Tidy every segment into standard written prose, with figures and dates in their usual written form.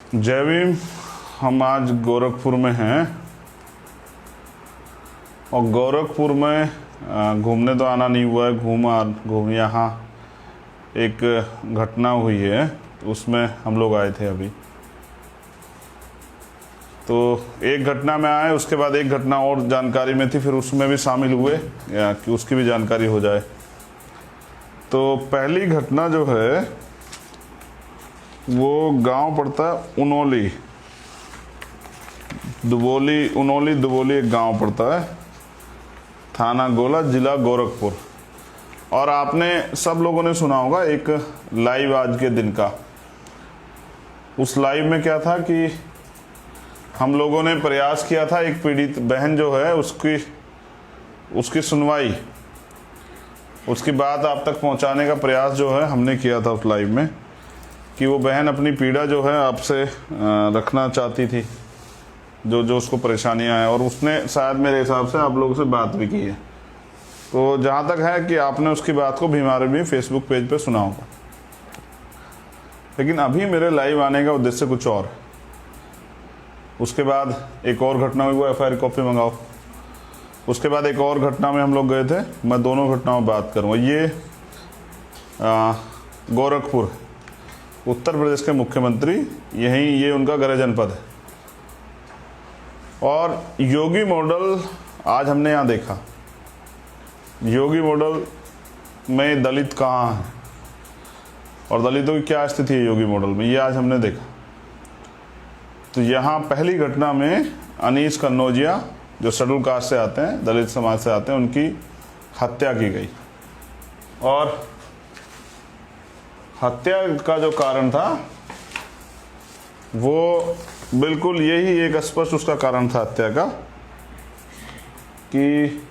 जय भीम। हम आज गोरखपुर में हैं और गोरखपुर में घूमने तो आना नहीं हुआ है। घूम यहाँ एक घटना हुई है, उसमें हम लोग आए थे अभी। तो एक घटना में आए, उसके बाद एक घटना और जानकारी में थी, फिर उसमें भी शामिल हुए कि उसकी भी जानकारी हो जाए। तो पहली घटना जो है वो गांव पड़ता है उनोली दुबोली एक गांव पड़ता है, थाना गोला, जिला गोरखपुर। और आपने सब लोगों ने सुना होगा एक लाइव आज के दिन का। उस लाइव में क्या था कि हम लोगों ने प्रयास किया था, एक पीड़ित बहन जो है उसकी सुनवाई, उसकी बात आप तक पहुंचाने का प्रयास जो है हमने किया था उस लाइव में, कि वो बहन अपनी पीड़ा जो है आपसे रखना चाहती थी, जो उसको परेशानियां हैं, और उसने शायद मेरे हिसाब से आप लोगों से बात भी की है। तो जहाँ तक है कि आपने उसकी बात को भी हमारे भी फेसबुक पेज पे सुना होगा। लेकिन अभी मेरे लाइव आने का उद्देश्य कुछ और है। उसके बाद एक और घटना हुई, वो FIR कॉपी मंगाओ। उसके बाद एक और घटना में हम लोग गए थे, मैं दोनों घटनाओं में बात करूँगा। ये गोरखपुर, उत्तर प्रदेश के मुख्यमंत्री, ये उनका गृह जनपद है। और योगी मॉडल आज हमने यहाँ देखा। योगी मॉडल में दलित कहाँ है और दलितों की क्या स्थिति है योगी मॉडल में, ये आज हमने देखा। तो यहाँ पहली घटना में अनीस कन्नौजिया, जो शेड्यूल कास्ट से आते हैं, दलित समाज से आते हैं, उनकी हत्या की गई। और हत्या का जो कारण था वो बिल्कुल यही एक स्पष्ट उसका कारण था हत्या का, कि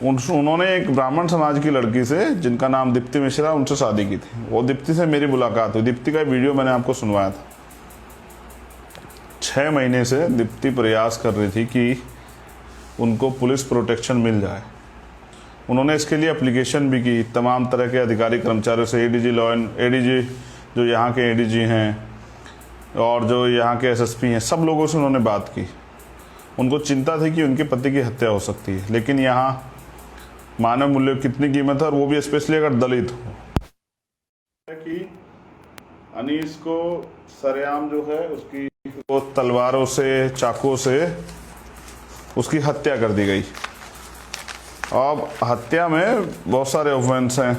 उन्होंने एक ब्राह्मण समाज की लड़की से, जिनका नाम दीप्ति मिश्रा, उनसे शादी की थी। वो दीप्ति से मेरी मुलाकात हुई। दीप्ति का वीडियो मैंने आपको सुनवाया था। 6 महीने से दीप्ति प्रयास कर रही थी कि उनको पुलिस प्रोटेक्शन मिल जाए। उन्होंने इसके लिए एप्लीकेशन भी की तमाम तरह के अधिकारी कर्मचारियों से, ADG जो यहाँ के ADG हैं और जो यहाँ के SSP हैं, सब लोगों से उन्होंने बात की। उनको चिंता थी कि उनके पति की हत्या हो सकती है। लेकिन यहाँ मानव मूल्य की कितनी कीमत है, और वो भी स्पेशली अगर दलित हो। कि अनीस को सरेआम जो है उसकी वो तलवारों से, चाकुओं से उसकी हत्या कर दी गई। अब हत्या में बहुत सारे ऑफेंस हैं,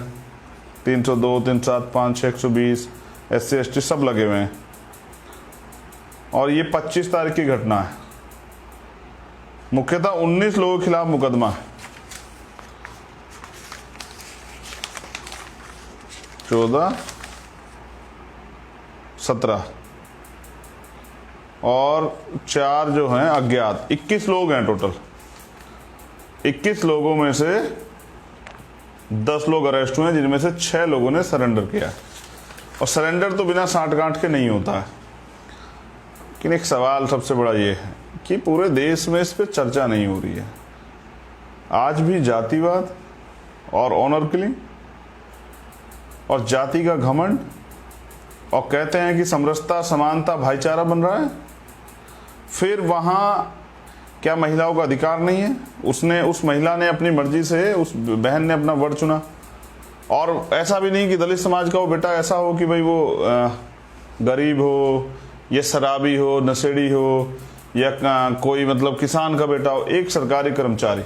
302, 307, 5, 120, SC ST सब लगे हुए हैं। और ये 25 तारीख की घटना है। मुख्यतः 19 लोगों के खिलाफ मुकदमा है। 14, 17 और 4 जो हैं अज्ञात। 21 लोग हैं टोटल। 21 लोगों में से 10 लोग अरेस्ट हुए हैं, जिनमें से 6 लोगों ने सरेंडर किया। और सरेंडर तो बिना साठ गांठ के नहीं होता है। लेकिन एक सवाल सबसे बड़ा ये है कि पूरे देश में इस पर चर्चा नहीं हो रही है। आज भी जातिवाद और ऑनर किलिंग और जाति का घमंड, और कहते हैं कि समरसता, समानता, भाईचारा बन रहा है। फिर वहाँ क्या महिलाओं का अधिकार नहीं है? उस महिला ने अपनी मर्जी से, उस बहन ने अपना वर चुना। और ऐसा भी नहीं कि दलित समाज का वो बेटा ऐसा हो कि भाई वो गरीब हो या शराबी हो, नशेड़ी हो, या कोई मतलब किसान का बेटा हो। एक सरकारी कर्मचारी,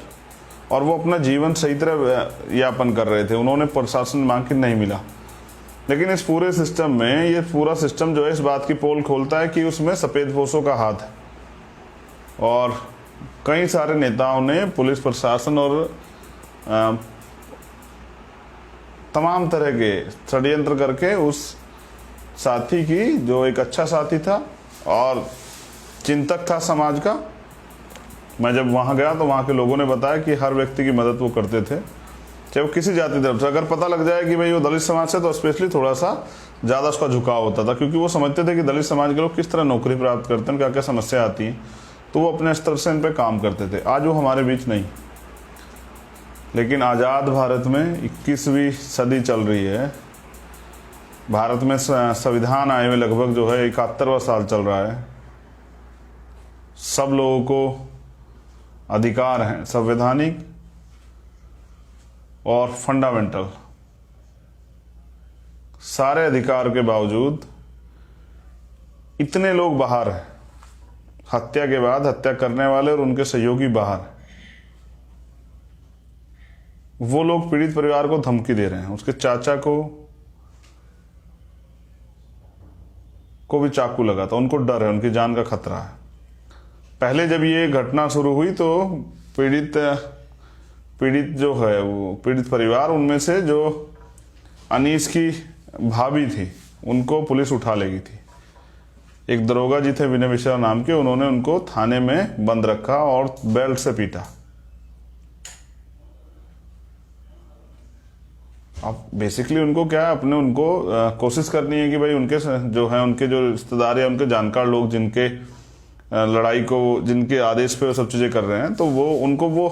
और वो अपना जीवन सही तरह यापन कर रहे थे। उन्होंने प्रशासन मांग के नहीं मिला। लेकिन इस पूरे सिस्टम में, ये पूरा सिस्टम जो है इस बात की पोल खोलता है कि उसमें सफेदपोशों का हाथ है। और कई सारे नेताओं ने, पुलिस प्रशासन और तमाम तरह के षड्यंत्र करके उस साथी की, जो एक अच्छा साथी था और चिंतक था समाज का, मैं जब वहाँ गया तो वहाँ के लोगों ने बताया कि हर व्यक्ति की मदद वो करते थे, चाहे वो किसी जाति तरफ से। अगर पता लग जाए कि भाई वो दलित समाज से, तो स्पेशली थोड़ा सा ज़्यादा उसका झुकाव होता था, क्योंकि वो समझते थे कि दलित समाज के लोग किस तरह नौकरी प्राप्त करते हैं, क्या क्या समस्या आती हैं। तो वो अपने स्तर से इन पर काम करते थे। आज वो हमारे बीच नहीं। लेकिन आज़ाद भारत में 21वीं सदी चल रही है, भारत में संविधान आए हुए लगभग जो है 71वां साल चल रहा है। सब लोगों को अधिकार हैं, संवैधानिक और फंडामेंटल। सारे अधिकार के बावजूद इतने लोग बाहर हैं, हत्या के बाद हत्या करने वाले और उनके सहयोगी बाहर। वो लोग पीड़ित परिवार को धमकी दे रहे हैं, उसके चाचा को भी चाकू लगा था, उनको डर है, उनकी जान का खतरा है। पहले जब ये घटना शुरू हुई तो पीड़ित जो है वो पीड़ित परिवार, उनमें से जो अनीस की भाभी थी उनको पुलिस उठा ले गई थी। एक दरोगा जी थे विनय मिश्रा नाम के, उन्होंने उनको थाने में बंद रखा और बेल्ट से पीटा। अब बेसिकली उनको क्या है, अपने उनको कोशिश करनी है कि भाई उनके जो है, उनके जो रिश्तेदार या उनके जानकार लोग जिनके लड़ाई को, जिनके आदेश पे वो सब चीजें कर रहे हैं, तो वो उनको वो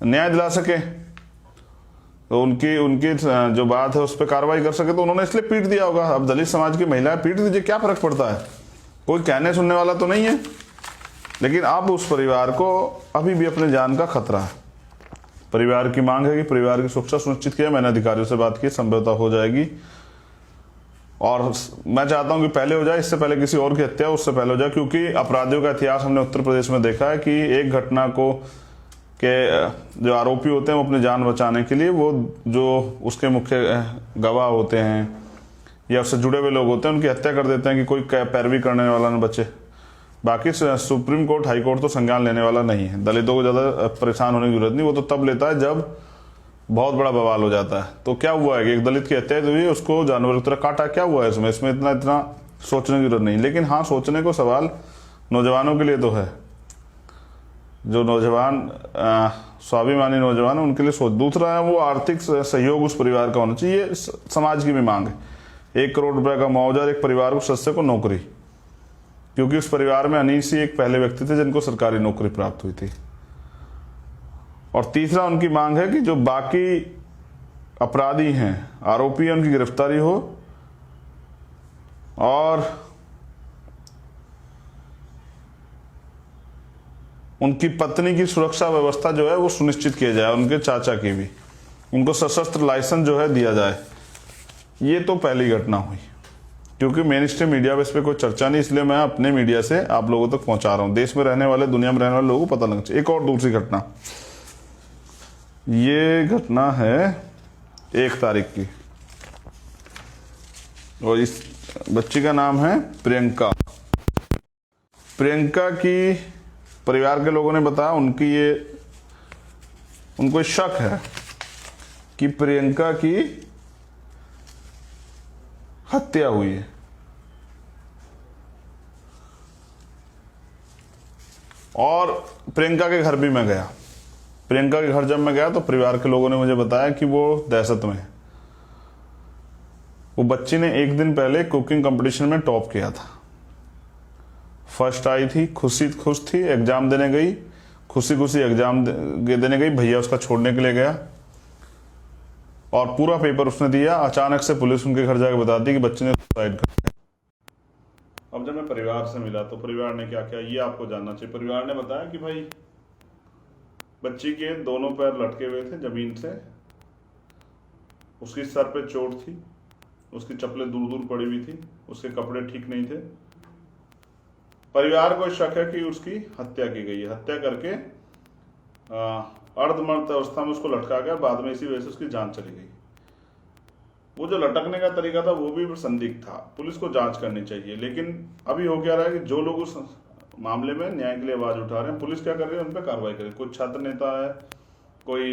न्याय दिला सके, तो उनकी जो बात है उस पर कार्रवाई कर सके। तो उन्होंने इसलिए पीट दिया होगा। अब दलित समाज की महिलाएं पीट दीजिए, क्या फर्क पड़ता है, कोई कहने सुनने वाला तो नहीं है। लेकिन अब उस परिवार को अभी भी अपने जान का खतरा है। परिवार की मांग है कि परिवार की सुरक्षा सुनिश्चित किया। मैंने अधिकारियों से बात की, संभवतः हो जाएगी, और मैं चाहता हूं कि पहले हो जाए, इससे पहले किसी और की हत्या उससे पहले हो जाए, क्योंकि अपराधियों का इतिहास हमने उत्तर प्रदेश में देखा है कि एक घटना को के जो आरोपी होते हैं वो अपनी जान बचाने के लिए वो जो उसके मुख्य गवाह होते हैं या उससे जुड़े हुए लोग होते हैं उनकी हत्या कर देते हैं कि कोई पैरवी करने वाला न बचे। बाकी सुप्रीम कोर्ट, हाई कोर्ट तो संज्ञान लेने वाला नहीं है। दलितों को ज़्यादा परेशान होने की जरूरत नहीं, वो तो तब लेता है जब बहुत बड़ा बवाल हो जाता है। तो क्या हुआ है कि एक दलित की हत्या हुई, उसको जानवर की तरह काटा, क्या हुआ है इसमें इतना सोचने की जरूरत नहीं। लेकिन हाँ, सोचने को सवाल नौजवानों के लिए तो है, जो नौजवान स्वाभिमानी नौजवान है उनके लिए सोच। दूसरा है वो आर्थिक सहयोग उस परिवार का होना चाहिए। ये समाज की भी मांग है। 1 करोड़ रुपए का मुआवजा, एक परिवार को सदस्य को नौकरी, क्योंकि उस परिवार में अनीस ही एक पहले व्यक्ति थे जिनको सरकारी नौकरी प्राप्त हुई थी। और तीसरा उनकी मांग है कि जो बाकी अपराधी हैं, आरोपी हैं, उनकी गिरफ्तारी हो और उनकी पत्नी की सुरक्षा व्यवस्था जो है वो सुनिश्चित किया जाए, उनके चाचा की भी, उनको सशस्त्र लाइसेंस जो है दिया जाए। ये तो पहली घटना हुई, क्योंकि मेन स्ट्रीम मीडिया पे इस पर कोई चर्चा नहीं, इसलिए मैं अपने मीडिया से आप लोगों तक पहुंचा रहा हूं। देश में रहने वाले, दुनिया में रहने वाले लोगों को पता लगना चाहिए। एक और दूसरी घटना, ये घटना है 1 तारीख की, और इस बच्ची का नाम है प्रियंका। प्रियंका की परिवार के लोगों ने बताया, उनको शक है कि प्रियंका की हत्या हुई है। और प्रियंका के घर भी मैं गया। प्रियंका के घर जब मैं गया तो परिवार के लोगों ने मुझे बताया कि वो दहशत में है। वो बच्ची ने 1 दिन पहले कुकिंग कंपटीशन में टॉप किया था, फर्स्ट आई थी, खुश थी, एग्जाम देने गई, खुशी एग्जाम देने गई। भैया उसका छोड़ने के लिए गया और पूरा पेपर उसने दिया। अचानक से पुलिस उनके घर जाकर बताती कि बच्चे ने सुसाइड कर दिया। अब जब मैं परिवार से मिला तो परिवार ने क्या किया, ये आपको जानना चाहिए। परिवार ने बताया कि भाई बच्ची के दोनों पैर लटके हुए थे जमीन से, उसकी सर पे चोट थी, उसकी चप्पलें दूर दूर पड़ी हुई थी, उसके कपड़े ठीक नहीं थे। परिवार को शक है कि उसकी हत्या की गई है। हत्या करके अर्धमर्त अवस्था में उसको लटका गया, बाद में इसी वजह से उसकी जान चली गई। वो जो लटकने का तरीका था वो भी संदिग्ध था, पुलिस को जांच करनी चाहिए। लेकिन अभी हो क्या रहा है कि जो लोग उस मामले में न्याय के लिए आवाज उठा रहे हैं, पुलिस क्या कर रही है, उन पर कार्रवाई करे। कोई छात्र नेता है, कोई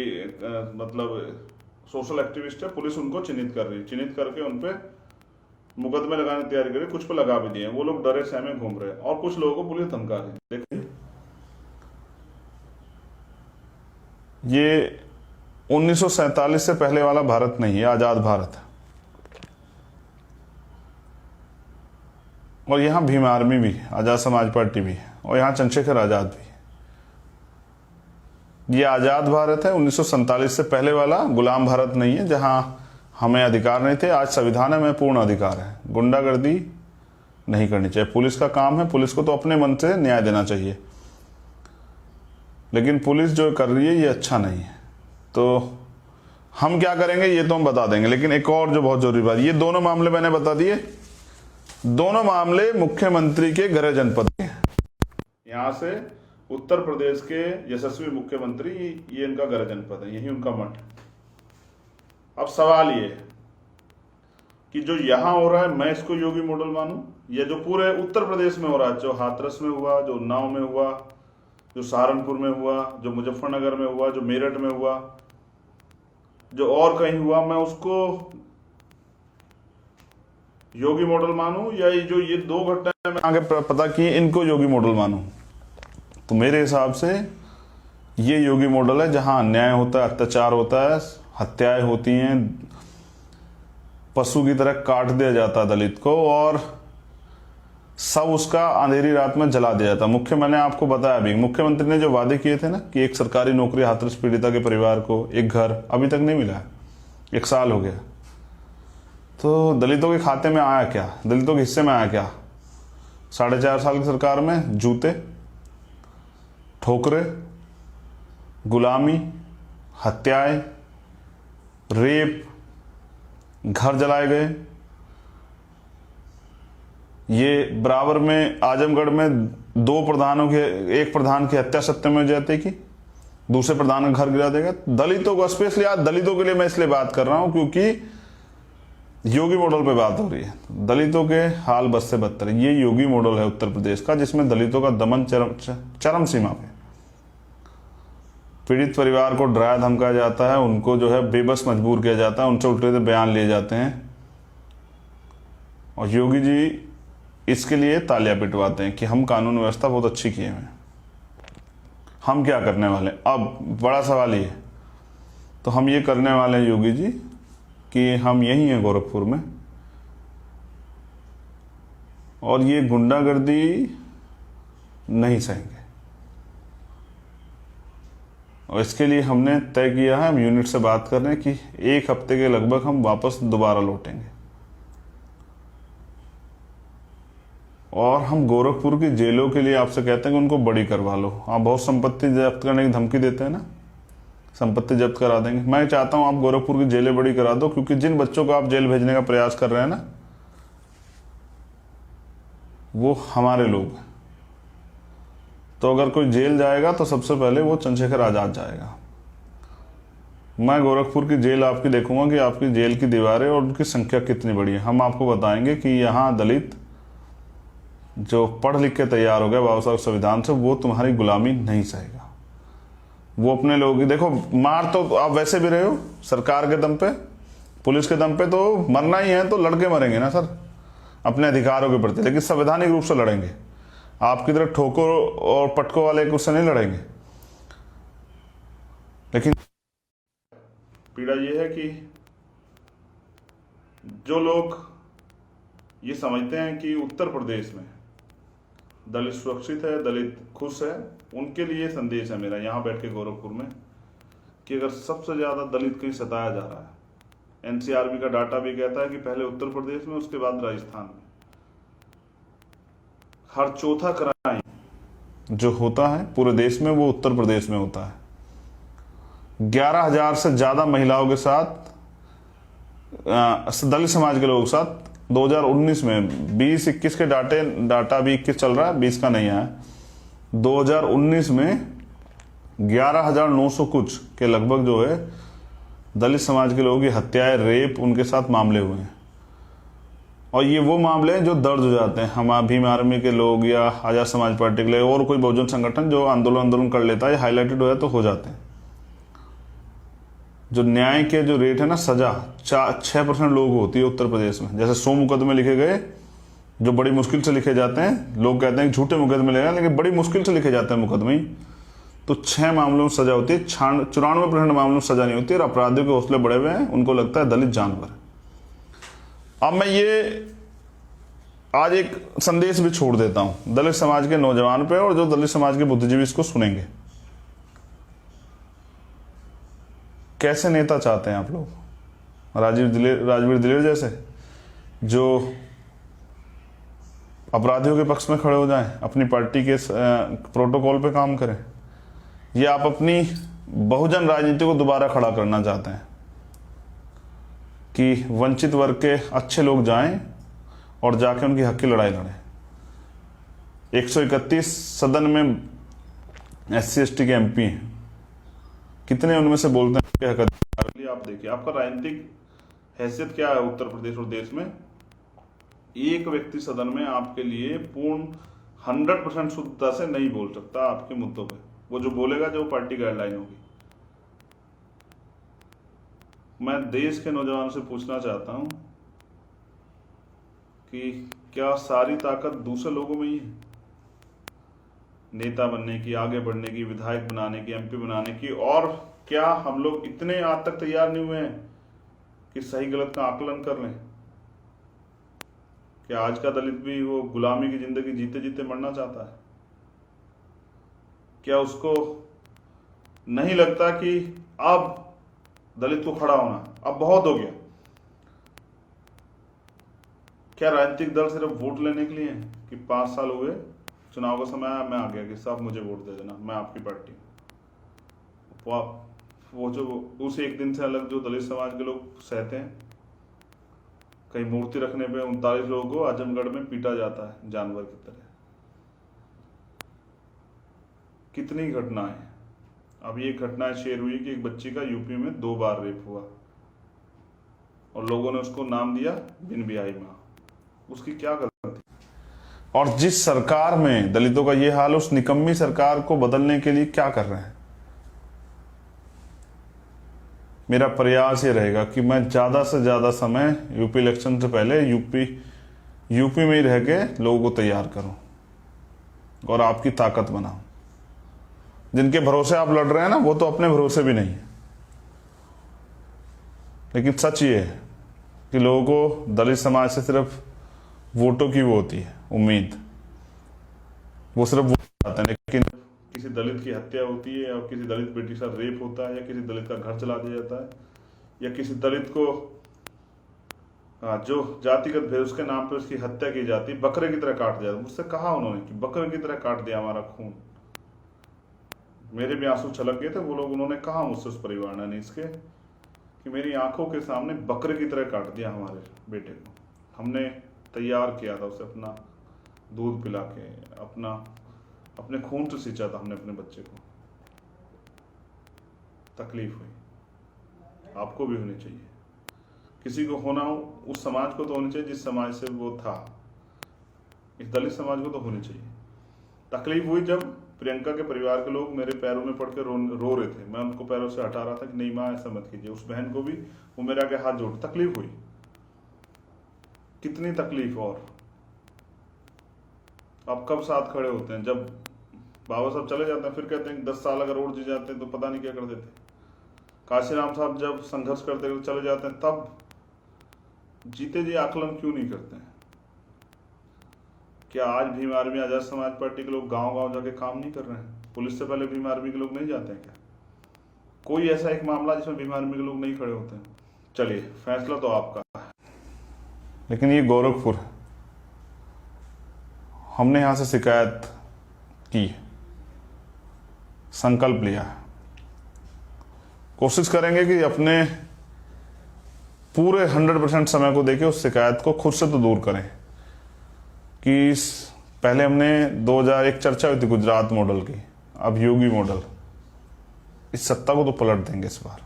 मतलब सोशल एक्टिविस्ट है, पुलिस उनको चिन्हित कर रही है, चिन्हित करके उन पे मुकदमे लगाने की तैयारी करी। कुछ पे लगा भी दिए, वो लोग डरे सहमे घूम रहे हैं और कुछ लोगों को पुलिस धमका रही है। देखिए, ये 1947 से पहले वाला भारत नहीं है, आजाद भारत है। और यहाँ भीम आर्मी भी है, आजाद समाज पार्टी भी है, और यहाँ चंद्रशेखर आजाद भी है। ये आजाद भारत है, 1947 से पहले वाला गुलाम भारत नहीं है, जहां हमें अधिकार नहीं थे, आज संविधान में पूर्ण अधिकार है। गुंडागर्दी नहीं करनी चाहिए। पुलिस का काम है, पुलिस को तो अपने मन से न्याय देना चाहिए, लेकिन पुलिस जो कर रही है ये अच्छा नहीं है। तो हम क्या करेंगे ये तो हम बता देंगे, लेकिन एक और जो बहुत जरूरी बात, ये दोनों मामले मैंने बता दिए, दोनों मामले मुख्यमंत्री के गृह जनपद के हैं। यहां से उत्तर प्रदेश के यशस्वी मुख्यमंत्री, ये इनका गृह जनपद है, यही उनका मठ। अब सवाल ये कि जो यहां हो रहा है मैं इसको योगी मॉडल मानूं, या जो पूरे उत्तर प्रदेश में हो रहा है, जो हाथरस में हुआ, जो उन्नाव में हुआ, जो सहारनपुर में हुआ, जो मुजफ्फरनगर में हुआ, जो मेरठ में हुआ, जो और कहीं हुआ, मैं उसको योगी मॉडल मानूं, या ये जो ये दो घटनाएं मैं आगे पता की इनको योगी मॉडल मानूं? तो मेरे हिसाब से ये योगी मॉडल है, जहां अन्याय होता है, अत्याचार होता है, हत्याएं होती हैं, पशु की तरह काट दिया जाता है दलित को, और सब उसका अंधेरी रात में जला दिया जाता। मैंने आपको बताया अभी, मुख्यमंत्री ने जो वादे किए थे ना कि एक सरकारी नौकरी हाथरस पीड़िता के परिवार को, एक घर, अभी तक नहीं मिला है, 1 साल हो गया। तो दलितों के खाते में आया क्या, दलितों के हिस्से में आया क्या? 4.5 साल की सरकार में जूते, ठोकरे, गुलामी, हत्याएं, रेप, घर जलाए गए। ये बराबर में आजमगढ़ में 2 प्रधानों के, एक प्रधान की हत्या सत्यमेव जयते की, दूसरे प्रधान का घर गिरा देगा। दलितों को स्पेशली, आज दलितों के लिए मैं इसलिए बात कर रहा हूं क्योंकि योगी मॉडल पे बात हो रही है। दलितों के हाल बद से बदतर है। ये योगी मॉडल है उत्तर प्रदेश का, जिसमें दलितों का दमन चरम सीमा पे। पीड़ित परिवार को डराया धमकाया जाता है, उनको जो है बेबस मजबूर किया जाता है, उनसे उल्टे बयान लिए जाते हैं, और योगी जी इसके लिए तालियां पिटवाते हैं कि हम कानून व्यवस्था बहुत अच्छी किए हैं। हम क्या करने वाले? अब बड़ा सवाल ये, तो हम ये करने वाले हैं योगी जी कि हम यही हैं गोरखपुर में, और ये गुंडागर्दी नहीं सहेंगे, और इसके लिए हमने तय किया है, हम यूनिट से बात कर रहे हैं कि 1 हफ्ते के लगभग हम वापस दोबारा लौटेंगे, और हम गोरखपुर की जेलों के लिए आपसे कहते हैं कि उनको बड़ी करवा लो। आप बहुत संपत्ति जब्त करने की धमकी देते हैं ना, संपत्ति जब्त करा देंगे। मैं चाहता हूं आप गोरखपुर की जेलें बड़ी करा दो, क्योंकि जिन बच्चों को आप जेल भेजने का प्रयास कर रहे हैं ना, वो हमारे लोग हैं। तो अगर कोई जेल जाएगा तो सबसे पहले वो चंद्रशेखर आजाद जाएगा। मैं गोरखपुर की जेल आपकी देखूंगा कि आपकी जेल की दीवारें और उनकी संख्या कितनी बड़ी है। हम आपको बताएंगे कि यहाँ दलित जो पढ़ लिख के तैयार हो गया बाबा साहब संविधान से, वो तुम्हारी गुलामी नहीं सहेगा। वो अपने लोग ही देखो, मार तो आप वैसे भी रहे हो सरकार के दम पे, पुलिस के दम पे, तो मरना ही है तो लड़के मरेंगे ना सर अपने अधिकारों के प्रति, लेकिन संवैधानिक रूप से लड़ेंगे। आपकी तरह ठोको और पटकों वाले उससे नहीं लड़ेंगे। लेकिन पीड़ा ये है कि जो लोग ये समझते हैं कि उत्तर प्रदेश में दलित सुरक्षित है, दलित खुश है, उनके लिए संदेश है मेरा यहाँ बैठ के गोरखपुर में कि अगर सबसे ज्यादा दलित कहीं सताया जा रहा है, एनसीआरबी का डाटा भी कहता है कि पहले उत्तर प्रदेश में, उसके बाद राजस्थान में। हर चौथा क्राइम जो होता है पूरे देश में वो उत्तर प्रदेश में होता है। 11,000 से ज्यादा महिलाओं के साथ, दलित समाज के लोगों के साथ 2019 में 20-21 के डाटा भी 21 चल रहा है, 20 का नहीं आया। 2019 में 11,900 कुछ के लगभग जो है दलित समाज के लोगों की हत्याएं, रेप, उनके साथ मामले हुए हैं। और ये वो मामले हैं जो दर्ज हो जाते हैं। हम भीम आर्मी के लोग या आजाद समाज पार्टी के लोग और कोई बहुजन संगठन जो आंदोलन कर लेता है, हाईलाइटेड हो जाए तो हो जाते हैं। जो न्याय के जो रेट है ना, सजा 6% लोगों को होती है उत्तर प्रदेश में। जैसे 100 मुकदमे लिखे गए जो बड़ी मुश्किल से लिखे जाते हैं, लोग कहते हैं कि झूठे मुकदमे लेगा, लेकिन बड़ी मुश्किल से लिखे जाते हैं मुकदमे, तो 6 मामलों में सजा होती है। 94% मामलों में सजा नहीं होती, और अपराधियों के हौसले बढ़े हुए हैं, उनको लगता है दलित जानवर। अब मैं ये आज एक संदेश भी छोड़ देता हूं दलित समाज के नौजवान पे, और जो दलित समाज के बुद्धिजीवी इसको सुनेंगे। कैसे नेता चाहते हैं आप लोग? राजवीर दिलेर जैसे, जो अपराधियों के पक्ष में खड़े हो जाएं, अपनी पार्टी के प्रोटोकॉल पे काम करें, या आप अपनी बहुजन राजनीति को दोबारा खड़ा करना चाहते हैं कि वंचित वर्ग के अच्छे लोग जाएं और जाके उनकी हक की लड़ाई लड़ें? 131 सदन में SC/ST के MP हैं, कितने उनमें से बोलते हैं कि हक अधिकार के लिए? आप देखिए आपका राजनीतिक हैसियत क्या है उत्तर प्रदेश और देश में। एक व्यक्ति सदन में आपके लिए पूर्ण 100% शुद्धता से नहीं बोल सकता आपके मुद्दों पे। वो जो बोलेगा जो पार्टी गाइडलाइन होगी। मैं देश के नौजवानों से पूछना चाहता हूं कि क्या सारी ताकत दूसरे लोगों में ही है? नेता बनने की, आगे बढ़ने की, विधायक बनाने की, MP बनाने की, और क्या हम लोग इतने आज तक तैयार नहीं हुए हैं कि सही गलत का आकलन कर लें? क्या आज का दलित भी वो गुलामी की जिंदगी जीते जीते मरना चाहता है? क्या उसको नहीं लगता कि अब दलित को खड़ा होना अब बहुत हो गया? क्या राजनीतिक दल सिर्फ वोट लेने के लिए है कि 5 साल हुए, चुनाव का समय आया, मैं आ गया कि साहब मुझे वोट दे देना, मैं आपकी पार्टी? वो जो उस एक दिन से अलग जो दलित समाज के लोग सहते हैं, कहीं मूर्ति रखने पे 39 लोगों को आजमगढ़ में पीटा जाता है जानवर की तरह। कितनी घटनाएं। अब ये घटनाएं शेयर हुई कि एक बच्ची का यूपी में 2 बार रेप हुआ और लोगों ने उसको नाम दिया बिन ब्याही मां। उसकी क्या गलती थी? और जिस सरकार में दलितों का ये हाल, उस निकम्मी सरकार को बदलने के लिए क्या कर रहे हैं? मेरा प्रयास ये रहेगा कि मैं ज्यादा से ज्यादा समय यूपी इलेक्शन से पहले यूपी में ही रह के लोगों को तैयार करूं और आपकी ताकत बनाऊं। जिनके भरोसे आप लड़ रहे हैं ना, वो तो अपने भरोसे भी नहीं है। लेकिन सच ये है कि लोगों को दलित समाज से सिर्फ वोटों की वो होती है उम्मीद, वो सिर्फ वोट चाहते हैं। लेकिन किसी दलित की हत्या होती है, और किसी दलित बेटी के साथ रेप होता है, या किसी दलित का घर चला दिया जाता है, या किसी दलित को जो जातिगत भेद उसके नाम पे उसकी हत्या की जाती, बकरे की तरह काट दिया। मुझसे कहा उन्होंने कि बकरे की तरह काट दिया हमारा खून। मेरे भी आंसू छलक गए थे। वो लोग, उन्होंने कहा मुझसे उस परिवार ने इसके कि मेरी आंखों के सामने बकरे की तरह काट दिया हमारे बेटे को। हमने तैयार किया था उसे, अपना दूध पिला के, अपने खून से सींचा था हमने अपने बच्चे को। तकलीफ हुई, आपको भी होनी चाहिए। किसी को होना हो, उस समाज को तो होनी चाहिए जिस समाज से वो था। इस दलित समाज को तो होनी चाहिए। तकलीफ हुई जब प्रियंका के परिवार के लोग मेरे पैरों में पड़ के रो रहे थे। मैं उनको पैरों से हटा रहा था कि नहीं माँ ऐसा मत कीजिए। उस बहन को भी वो मेरे आगे हाथ जोड़, तकलीफ हुई। कितनी तकलीफ। और आप कब साथ खड़े होते हैं? जब बाबा साहब चले जाते हैं फिर कहते हैं कि 10 साल अगर और जी जाते हैं तो पता नहीं क्या कर देते। काशीराम साहब जब संघर्ष करते हुए चले जाते हैं, तब जीते जी आकलन क्यों नहीं करते हैं? क्या आज भीम आर्मी आजाद समाज पार्टी के लोग गांव गांव जाके काम नहीं कर रहे हैं? पुलिस से पहले भीम आर्मी के लोग नहीं जाते हैं क्या? कोई ऐसा एक मामला जिसमें भीम आर्मी के लोग नहीं खड़े होते हैं? चलिए, फैसला तो आपका है। लेकिन ये गोरखपुर, हमने यहां से शिकायत की, संकल्प लिया, कोशिश करेंगे कि अपने पूरे 100% समय को देके उस शिकायत को खुद से तो दूर करें। कि पहले हमने 2001 चर्चा हुई थी गुजरात मॉडल की, अब योगी मॉडल। इस सत्ता को तो पलट देंगे इस बार।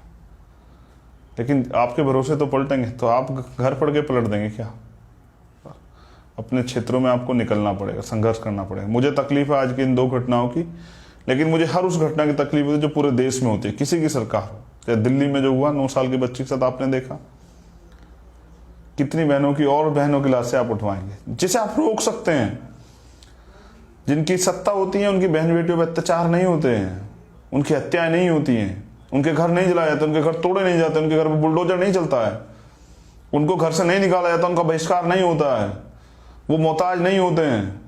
लेकिन आपके भरोसे तो पलटेंगे तो आप घर पड़ के पलट देंगे क्या? अपने क्षेत्रों में आपको निकलना पड़ेगा, संघर्ष करना पड़ेगा। मुझे तकलीफ है आज की इन 2 घटनाओं की, लेकिन मुझे हर उस घटना की तकलीफ होती है जो पूरे देश में होती है, किसी की सरकार हो। चाहे दिल्ली में जो हुआ 9 साल की बच्ची के साथ, आपने देखा कितनी बहनों की और बहनों की लाशें आप उठवाएंगे, जिसे आप रोक सकते हैं। जिनकी सत्ता होती है उनकी बहन बेटियों पर अत्याचार नहीं होते हैं, उनकी हत्याएं नहीं होती हैं, उनके घर नहीं जलाए जाते, उनके घर तोड़े नहीं जाते, उनके घर पर बुलडोजर नहीं चलता है, उनको घर से नहीं निकाला जाता, उनका बहिष्कार नहीं होता है, वो मोहताज नहीं होते हैं।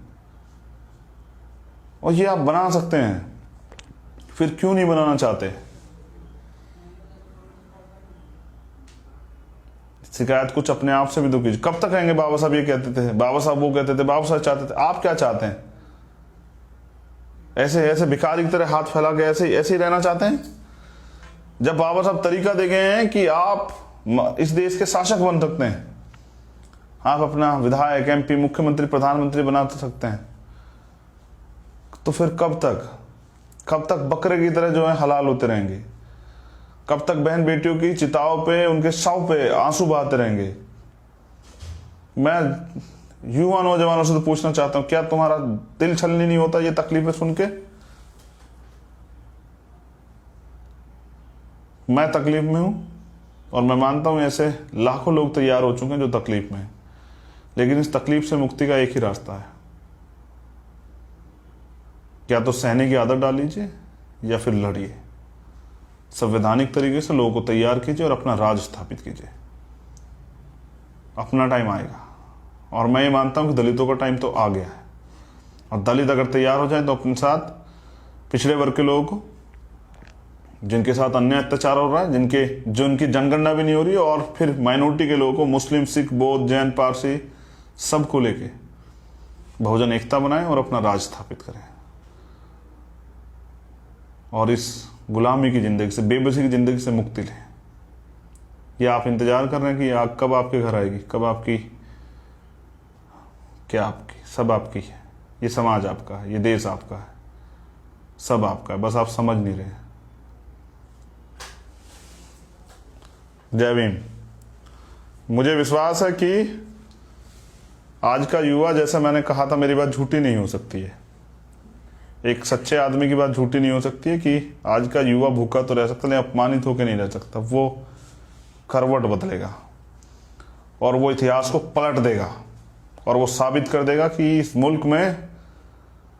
और ये आप बना सकते हैं, फिर क्यों नहीं बनाना चाहते? शिकायत कुछ अपने आप से भी तो कीजिए। कब तक कहेंगे बाबा साहब ये कहते थे, बाबा साहब वो कहते थे, बाबा साहब चाहते थे? आप क्या चाहते हैं? ऐसे ऐसे भिखारी की तरह हाथ फैला के ऐसे ऐसे ही रहना चाहते हैं? जब बाबा साहब तरीका दे गए हैं कि आप इस देश के शासक बन सकते हैं, आप अपना विधायक, MP, मुख्यमंत्री, प्रधानमंत्री बना सकते हैं, तो फिर कब तक बकरे की तरह जो है हलाल होते रहेंगे? कब तक बहन बेटियों की चिताओं पे, उनके शव पे आंसू बहाते रहेंगे? मैं युवा नौजवानों से तो पूछना चाहता हूं, क्या तुम्हारा दिल छलनी नहीं होता ये तकलीफें सुन के? मैं तकलीफ में हूं और मैं मानता हूं ऐसे लाखों लोग तैयार हो चुके हैं जो तकलीफ में हैं, लेकिन इस तकलीफ से मुक्ति का एक ही रास्ता है, क्या तो सहने की आदत डाल लीजिए या फिर लड़िए। संवैधानिक तरीके से लोगों को तैयार कीजिए और अपना राज स्थापित कीजिए। अपना टाइम आएगा और मैं ये मानता हूं कि दलितों का टाइम तो आ गया है, और दलित अगर तैयार हो जाए तो अपने साथ पिछड़े वर्ग के लोगों को, जिनके साथ अन्याय अत्याचार हो रहा है, जो उनकी जनगणना भी नहीं हो रही है, और फिर माइनॉरिटी के लोगों को, मुस्लिम, सिख, बौद्ध, जैन, पारसी, सबको लेके बहुजन एकता बनाएं और अपना राज स्थापित करें, और इस गुलामी की जिंदगी से, बेबसी की जिंदगी से मुक्ति लें। ये आप इंतजार कर रहे हैं कि आग कब आपके घर आएगी, कब आपकी, क्या आपकी, सब आपकी है। ये समाज आपका है, ये देश आपका है, सब आपका है, बस आप समझ नहीं रहे। जय भीम। मुझे विश्वास है कि आज का युवा, जैसा मैंने कहा था, मेरी बात झूठी नहीं हो सकती है, एक सच्चे आदमी की बात झूठी नहीं हो सकती है कि आज का युवा भूखा तो रह सकता, लेकिन अपमानित होकर नहीं रह सकता। वो करवट बदलेगा और वो इतिहास को पलट देगा और वो साबित कर देगा कि इस मुल्क में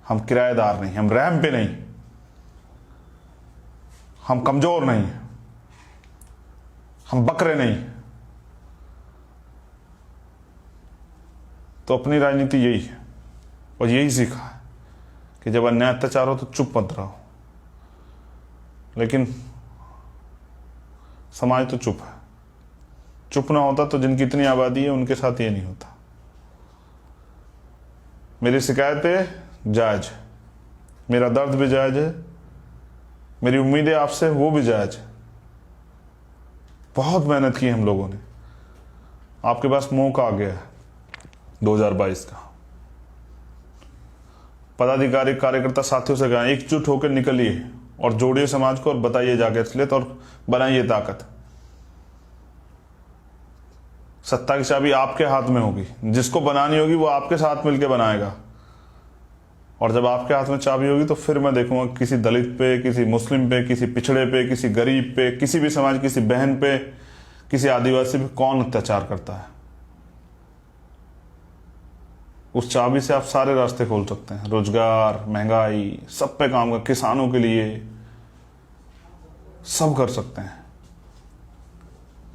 हम किराएदार नहीं, हम रैंप पे नहीं, हम कमजोर नहीं, हम बकरे नहीं। तो अपनी राजनीति यही है और यही सीखा है कि जब अन्याय अत्याचार हो तो चुप मत रहो, लेकिन समाज तो चुप है। चुप ना होता तो जिनकी इतनी आबादी है उनके साथ ये नहीं होता। मेरी शिकायतें जायज है, मेरा दर्द भी जायज है, मेरी उम्मीदें आपसे वो भी जायज है। बहुत मेहनत की हम लोगों ने, आपके पास मौका आ गया है 2022 का। पदाधिकारी, कार्यकर्ता साथियों से कहा, एकजुट होकर निकलिए और जोड़िए समाज को और बताइए जाके असलियत और बनाइए ताकत। सत्ता की चाबी आपके हाथ में होगी, जिसको बनानी होगी वो आपके साथ मिलकर बनाएगा, और जब आपके हाथ में चाबी होगी तो फिर मैं देखूंगा किसी दलित पे, किसी मुस्लिम पे, किसी पिछड़े पे, किसी गरीब पे, किसी भी समाज, किसी बहन पे, किसी आदिवासी पे कौन अत्याचार करता है। उस चाबी से आप सारे रास्ते खोल सकते हैं, रोजगार, महंगाई, सब पे काम कर, किसानों के लिए सब कर सकते हैं,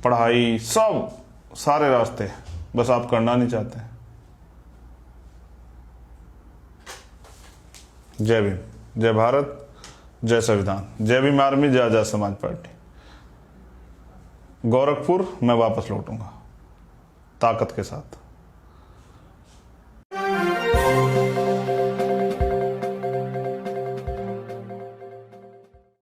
पढ़ाई, सब, सारे रास्ते, बस आप करना नहीं चाहते हैं। जय भीम, जय भारत, जय संविधान, जय भीम आर्मी, जय आजाद समाज पार्टी। गोरखपुर मैं वापस लौटूंगा ताकत के साथ।